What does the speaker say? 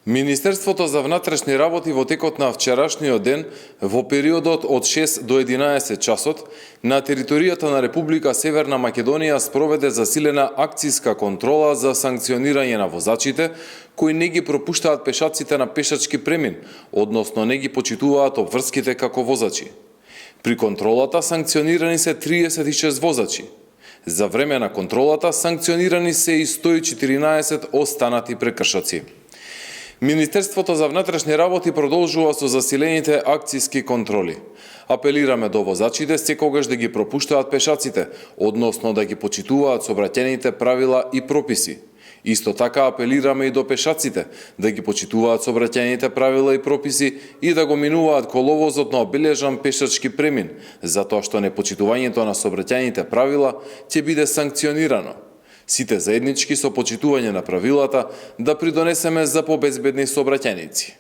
Министерството за внатрешни работи во текот на вчерашниот ден, во периодот од 6 до 11 часот, на територијата на Република Северна Македонија спроведе засилена акциска контрола за санкционирање на возачите кои не ги пропуштаат пешаците на пешачки премин, односно не ги почитуваат обврските како возачи. При контролата санкционирани се 36 возачи. За време на контролата санкционирани се и 114 останати прекршоци. Министерството за внатрешни работи продолжува со засилените акциски контроли. Апелираме до возачите секогаш да ги пропуштаат пешаците, односно да ги почитуваат сообраќајните правила и прописи. Исто така апелираме и до пешаците да ги почитуваат сообраќајните правила и прописи и да го минуваат коловозот на обележан пешачки премин, затоа што непочитувањето на сообраќајните правила ќе биде санкционирано. Сите заеднички со почитување на правилата да придонесеме за побезбедни сообраќајници.